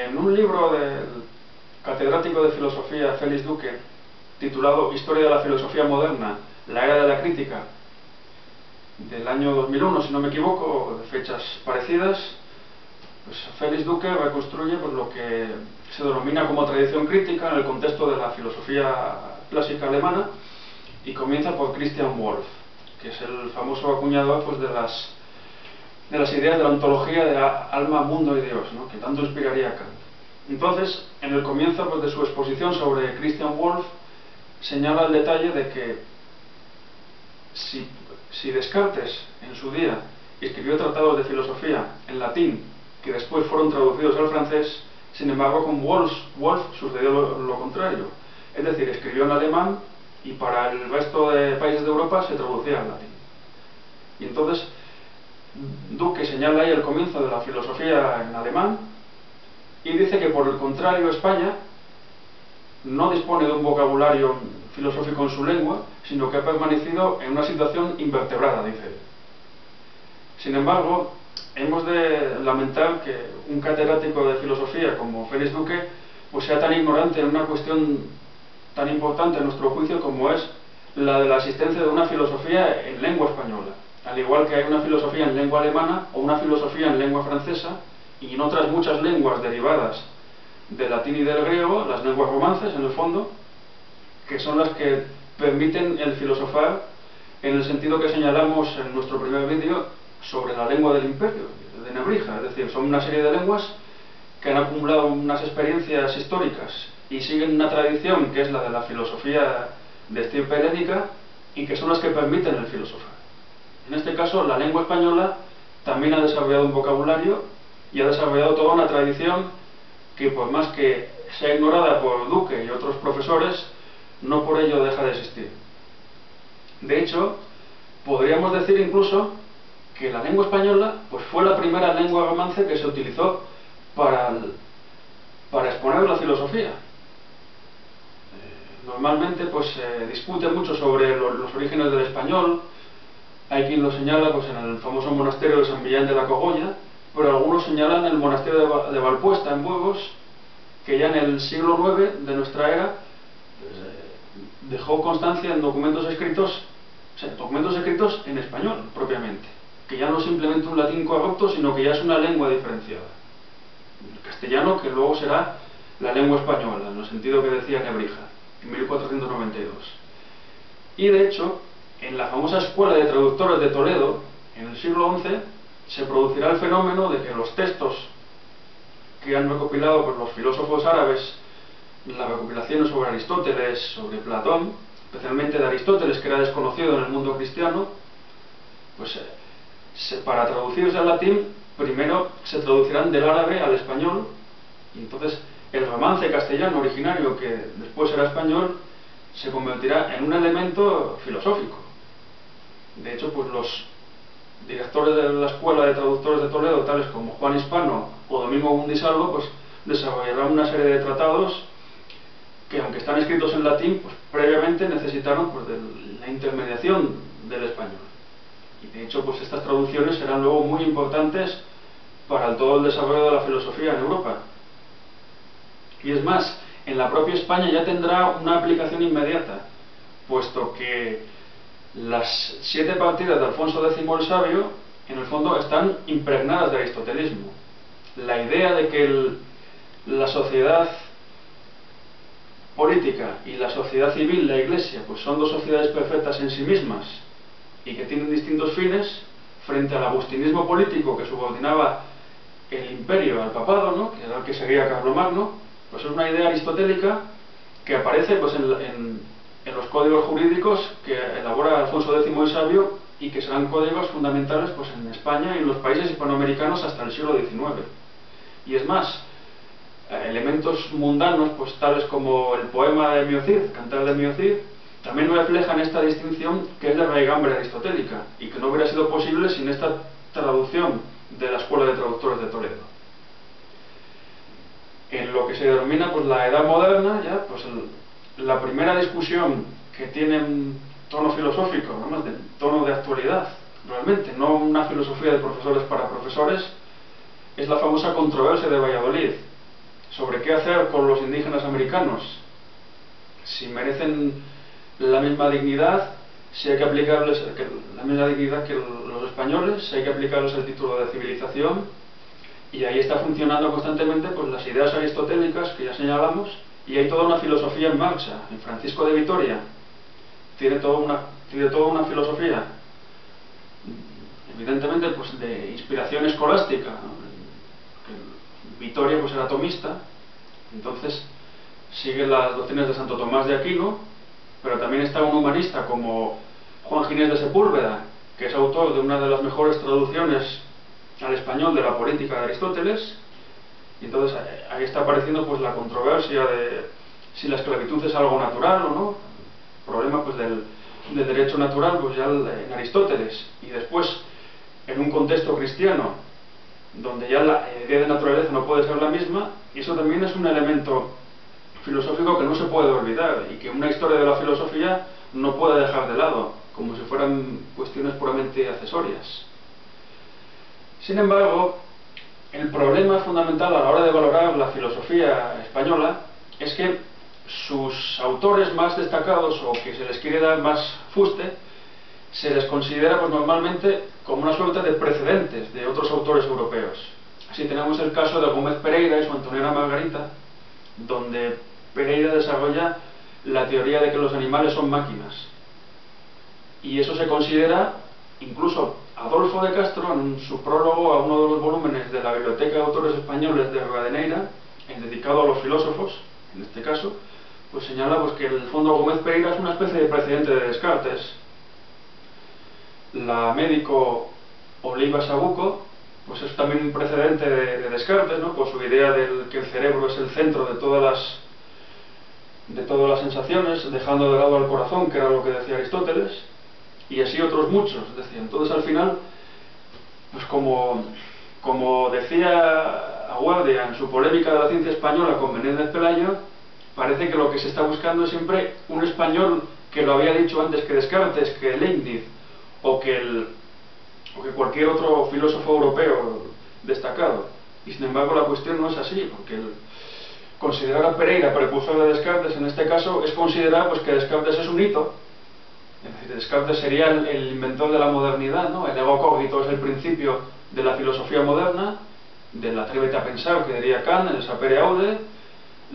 En un libro del catedrático de filosofía Félix Duque, titulado Historia de la filosofía moderna, la era de la crítica, del año 2001, si no me equivoco, o de fechas parecidas, pues Félix Duque reconstruye pues, lo que se denomina como tradición crítica en el contexto de la filosofía clásica alemana, y comienza por Christian Wolff, que es el famoso acuñador pues, de las ideas de la ontología de alma, mundo y Dios, ¿no?, que tanto inspiraría a Kant. Entonces, en el comienzo pues, de su exposición sobre Christian Wolff, señala el detalle de que si Descartes en su día escribió tratados de filosofía en latín que después fueron traducidos al francés, sin embargo con Wolff sucedió lo contrario, es decir, escribió en alemán y para el resto de países de Europa se traducía al latín. Y entonces Duque señala ahí el comienzo de la filosofía en alemán y dice que por el contrario España no dispone de un vocabulario filosófico en su lengua, sino que ha permanecido en una situación invertebrada, dice él. Sin embargo, hemos de lamentar que un catedrático de filosofía como Félix Duque pues sea tan ignorante en una cuestión tan importante a nuestro juicio como es la de la existencia de una filosofía en lengua española, al igual que hay una filosofía en lengua alemana o una filosofía en lengua francesa y en otras muchas lenguas derivadas del latín y del griego, las lenguas romances en el fondo, que son las que permiten el filosofar en el sentido que señalamos en nuestro primer vídeo sobre la lengua del imperio, de Nebrija. Es decir, son una serie de lenguas que han acumulado unas experiencias históricas y siguen una tradición que es la de la filosofía de estirpe helénica y que son las que permiten el filosofar. En este caso, la lengua española también ha desarrollado un vocabulario y ha desarrollado toda una tradición que, por más que sea ignorada por Duque y otros profesores, no por ello deja de existir. De hecho, podríamos decir incluso que la lengua española pues, fue la primera lengua romance que se utilizó para exponer la filosofía. Normalmente pues, se discute mucho sobre los orígenes del español. Hay quien lo señala pues, en el famoso monasterio de San Millán de la Cogolla, pero algunos señalan el monasterio de Valpuesta en Burgos, que ya en el siglo IX de nuestra era dejó constancia en documentos escritos en español propiamente, que ya no es simplemente un latín corrupto, sino que ya es una lengua diferenciada. El castellano, que luego será la lengua española, en el sentido que decía Nebrija, en 1492. Y de hecho, en la famosa escuela de traductores de Toledo, en el siglo XI, se producirá el fenómeno de que los textos que han recopilado pues, los filósofos árabes, las recopilaciones sobre Aristóteles, sobre Platón, especialmente de Aristóteles, que era desconocido en el mundo cristiano, pues para traducirse al latín, primero se traducirán del árabe al español, y entonces el romance castellano originario, que después será español, se convertirá en un elemento filosófico. De hecho, pues los directores de la escuela de traductores de Toledo, tales como Juan Hispano o Domingo Gundisalvo, pues desarrollarán una serie de tratados que, aunque están escritos en latín, pues previamente necesitaron pues, de la intermediación del español. Y de hecho, pues estas traducciones serán luego muy importantes para todo el desarrollo de la filosofía en Europa. Y es más, en la propia España ya tendrá una aplicación inmediata, puesto que las 7 partidas de Alfonso X el Sabio, en el fondo, están impregnadas de aristotelismo. La idea de que la sociedad política y la sociedad civil, la Iglesia, pues son dos sociedades perfectas en sí mismas y que tienen distintos fines, frente al agustinismo político que subordinaba el imperio al papado, ¿no?, que era el que seguía Carlomagno, pues es una idea aristotélica que aparece pues, en los códigos jurídicos que elabora Alfonso X el Sabio y que serán códigos fundamentales pues, en España y en los países hispanoamericanos hasta el siglo XIX. Y es más, elementos mundanos, pues tales como el poema de Miocid, Cantar de Miocid, también reflejan esta distinción que es de raigambre aristotélica y que no hubiera sido posible sin esta traducción de la Escuela de Traductores de Toledo. En lo que se denomina pues, la Edad Moderna, ya, pues la primera discusión que tiene un tono filosófico, además de tono de actualidad, realmente, no una filosofía de profesores para profesores, es la famosa controversia de Valladolid, sobre qué hacer con los indígenas americanos, si merecen la misma dignidad, si hay que aplicarles la misma dignidad que los españoles, si hay que aplicarles el título de civilización, y ahí está funcionando constantemente pues las ideas aristotélicas que ya señalamos, y hay toda una filosofía en marcha. En Francisco de Vitoria tiene toda una filosofía, evidentemente pues de inspiración escolástica, ¿no? Vitoria pues era tomista, entonces sigue las doctrinas de Santo Tomás de Aquino, pero también está un humanista como Juan Ginés de Sepúlveda, que es autor de una de las mejores traducciones al español de la Política de Aristóteles, y entonces ahí está apareciendo pues la controversia de si la esclavitud es algo natural o no, problema pues del derecho natural pues ya en Aristóteles, y después en un contexto cristiano donde ya la idea de naturaleza no puede ser la misma, y eso también es un elemento filosófico que no se puede olvidar y que una historia de la filosofía no puede dejar de lado, como si fueran cuestiones puramente accesorias. Sin embargo, el problema fundamental a la hora de valorar la filosofía española es que sus autores más destacados, o que se les quiere dar más fuste, se les considera pues normalmente como una suerte de precedentes de otros autores europeos. Así tenemos el caso de Gómez Pereira y su Antoniana Margarita, donde Pereira desarrolla la teoría de que los animales son máquinas. Y eso se considera, incluso Adolfo de Castro, en su prólogo a uno de los volúmenes de la Biblioteca de Autores Españoles de Rivadeneira, dedicado a los filósofos, en este caso, pues señala pues, que en el fondo Gómez Pereira es una especie de precedente de Descartes. La médico Oliva Sabuco pues es también un precedente de Descartes, ¿no? Por su idea de que el cerebro es el centro de todas las sensaciones, dejando de lado al corazón, que era lo que decía Aristóteles, y así otros muchos decían. Entonces al final, pues como decía Aguardia en su polémica de la ciencia española con Menéndez Pelayo, parece que lo que se está buscando es siempre un español que lo había dicho antes que Descartes, que Leibniz, o que cualquier otro filósofo europeo destacado. Y sin embargo la cuestión no es así, porque considerar a Pereira precursor de Descartes en este caso es considerar pues, que Descartes es un hito. Es decir, Descartes sería el inventor de la modernidad, ¿no? El ego cogito es el principio de la filosofía moderna, del atrévete a pensar, que diría Kant, el sapere aude,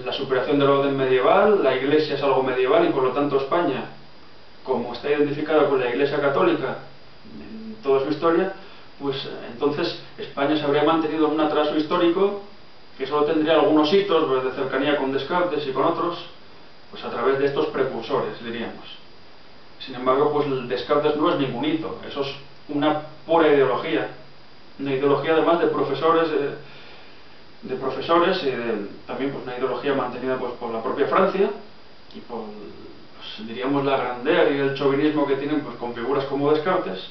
la superación del orden medieval, la Iglesia es algo medieval y por lo tanto España, como está identificada con la Iglesia católica en toda su historia, pues entonces España se habría mantenido en un atraso histórico que solo tendría algunos hitos pues, de cercanía con Descartes y con otros, pues a través de estos precursores, diríamos. Sin embargo, pues el Descartes no es ningún hito, eso es una pura ideología, una ideología además de profesores y también pues una ideología mantenida pues, por la propia Francia y por pues, diríamos la grandeur y el chauvinismo que tienen pues, con figuras como Descartes,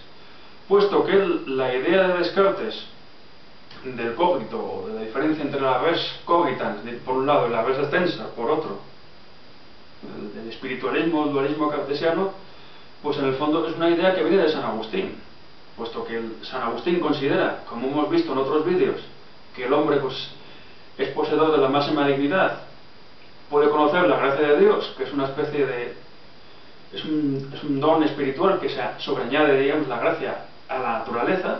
puesto que la idea de Descartes del cogito, o de la diferencia entre la res cogitans por un lado y la res extensa por otro, el espiritualismo, el dualismo cartesiano, pues en el fondo es una idea que viene de San Agustín, puesto que San Agustín considera, como hemos visto en otros vídeos, que el hombre pues, es poseedor de la máxima dignidad, puede conocer la gracia de Dios, que es una especie de es un don espiritual que se sobreañade, digamos, la gracia a la naturaleza,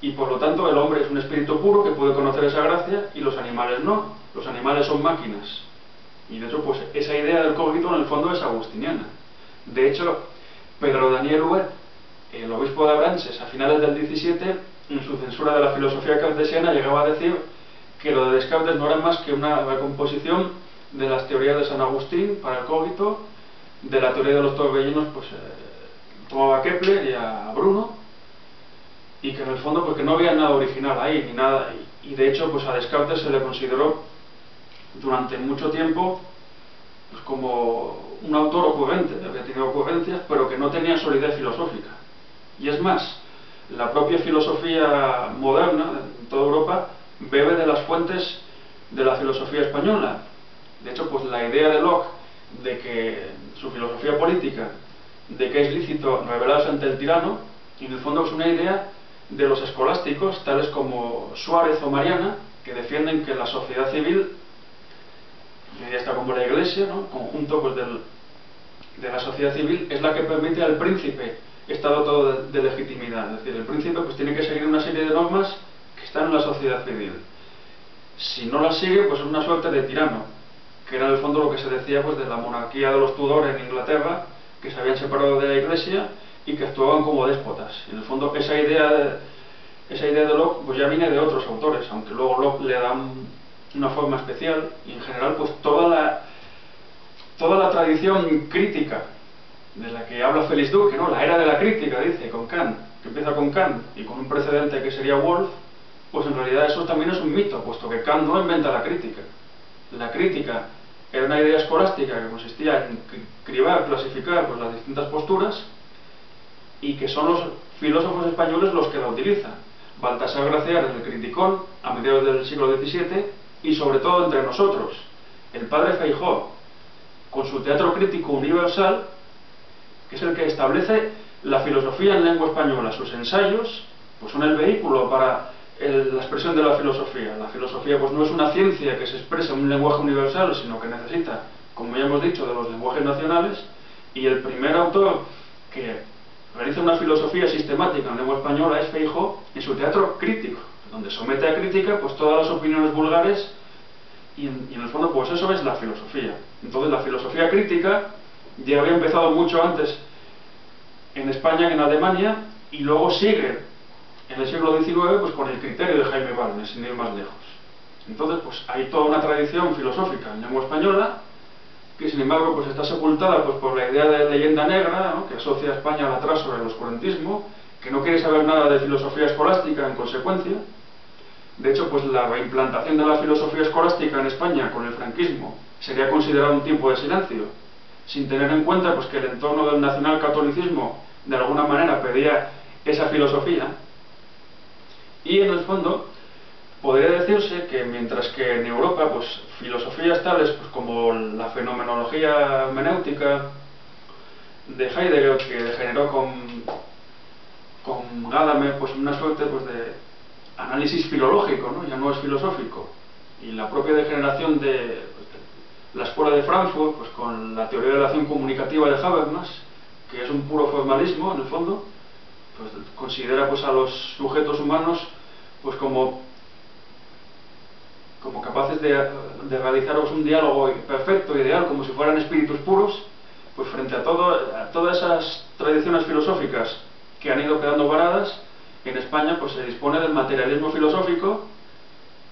y por lo tanto el hombre es un espíritu puro que puede conocer esa gracia y los animales no, los animales son máquinas. Y de hecho pues esa idea del cogito en el fondo es agustiniana. De hecho, Pedro Daniel Huet, el obispo de Abranches, a finales del 17, en su censura de la filosofía cartesiana, llegaba a decir que lo de Descartes no era más que una recomposición de las teorías de San Agustín para el cogito, de la teoría de los torbellinos, pues tomaba a Kepler y a Bruno, y que en el fondo pues que no había nada original ahí, ni nada, y de hecho pues a Descartes se le consideró durante mucho tiempo pues como un autor ocurrente, había tenido ocurrencias, pero que no tenía solidez filosófica. Y es más, la propia filosofía moderna en toda Europa bebe de las fuentes de la filosofía española. De hecho, pues la idea de Locke de que su filosofía política, de que es lícito rebelarse ante el tirano, y en el fondo es una idea de los escolásticos, tales como Suárez o Mariana, que defienden que la sociedad civil, y hasta como la Iglesia, ¿no?, conjunto pues de la sociedad civil, es la que permite al príncipe este dotado de legitimidad. Es decir, el príncipe pues tiene que seguir una serie de normas que están en la sociedad civil. Si no las sigue, pues es una suerte de tirano, que era en el fondo lo que se decía pues de la monarquía de los Tudor en Inglaterra, que se habían separado de la Iglesia y que actuaban como déspotas. En el fondo esa idea de Locke pues ya viene de otros autores, aunque luego Locke le da una forma especial, y en general pues toda la tradición crítica de la que habla Félix Duque, ¿no?, la era de la crítica, dice, con Kant, que empieza con Kant y con un precedente que sería Wolff, pues en realidad eso también es un mito, puesto que Kant no inventa la crítica. La crítica era una idea escolástica que consistía en cribar, clasificar pues las distintas posturas, y que son los filósofos españoles los que la utilizan. Baltasar Gracián es el criticón a mediados del siglo XVII, y sobre todo entre nosotros. El padre Feijóo, con su teatro crítico universal, que es el que establece la filosofía en lengua española. Sus ensayos pues son el vehículo para la expresión de la filosofía. La filosofía pues no es una ciencia que se expresa en un lenguaje universal, sino que necesita, como ya hemos dicho, de los lenguajes nacionales, y el primer autor que realiza una filosofía sistemática en lengua española es Feijóo, en su teatro crítico, donde somete a crítica pues todas las opiniones vulgares, y en el fondo pues eso es la filosofía. Entonces la filosofía crítica ya había empezado mucho antes en España que en Alemania, y luego sigue en el siglo XIX pues con el criterio de Jaime Balmes, sin ir más lejos. Entonces pues hay toda una tradición filosófica en lengua española que sin embargo pues está sepultada pues por la idea de leyenda negra, ¿no?, que asocia a España al atraso del oscurantismo, que no quiere saber nada de filosofía escolástica en consecuencia. De hecho pues la reimplantación de la filosofía escolástica en España con el franquismo sería considerado un tiempo de silencio, sin tener en cuenta pues que el entorno del nacionalcatolicismo de alguna manera pedía esa filosofía. Y en el fondo podría decirse que mientras que en Europa pues filosofías tales pues como la fenomenología hermenéutica de Heidegger, que generó con Gadamer pues una suerte pues de análisis filológico, ¿no?, ya no es filosófico, y la propia degeneración de la escuela de Frankfurt pues con la teoría de la acción comunicativa de Habermas, que es un puro formalismo en el fondo, pues considera pues a los sujetos humanos pues como capaces de realizar un diálogo perfecto, ideal, como si fueran espíritus puros. Pues frente a todas esas tradiciones filosóficas que han ido quedando varadas, en España pues se dispone del materialismo filosófico,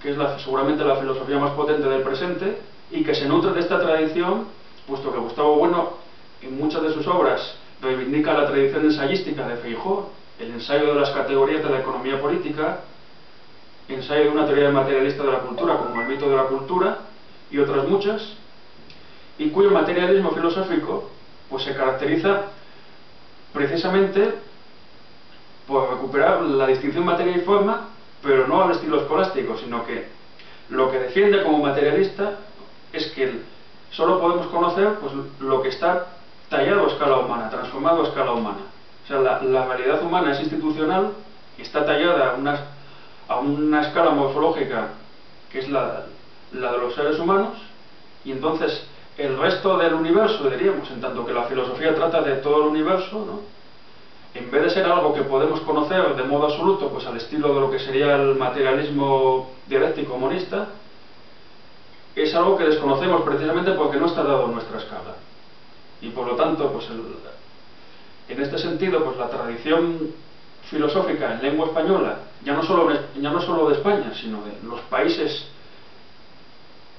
que es seguramente la filosofía más potente del presente, y que se nutre de esta tradición, puesto que Gustavo Bueno en muchas de sus obras reivindica la tradición ensayística de Feijóo, el ensayo de las categorías de la economía política, ensayo de una teoría materialista de la cultura como el mito de la cultura, y otras muchas, y cuyo materialismo filosófico pues se caracteriza precisamente por recuperar la distinción materia y forma, pero no al estilo escolástico, sino que lo que defiende como materialista es que solo podemos conocer pues lo que está tallado a escala humana, transformado a escala humana. O sea, la realidad humana es institucional, está tallada a una escala morfológica que es la de los seres humanos, y entonces el resto del universo, diríamos, en tanto que la filosofía trata de todo el universo, ¿no?, en vez de ser algo que podemos conocer de modo absoluto, pues al estilo de lo que sería el materialismo dialéctico monista, es algo que desconocemos precisamente porque no está dado en nuestra escala. Y por lo tanto, pues en este sentido, pues la tradición filosófica en lengua española, ya no solo de España, sino de los países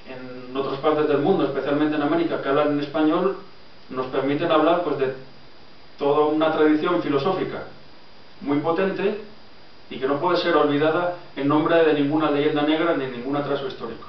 en otras partes del mundo, especialmente en América, que hablan en español, nos permiten hablar pues de toda una tradición filosófica muy potente y que no puede ser olvidada en nombre de ninguna leyenda negra ni ningún atraso histórico.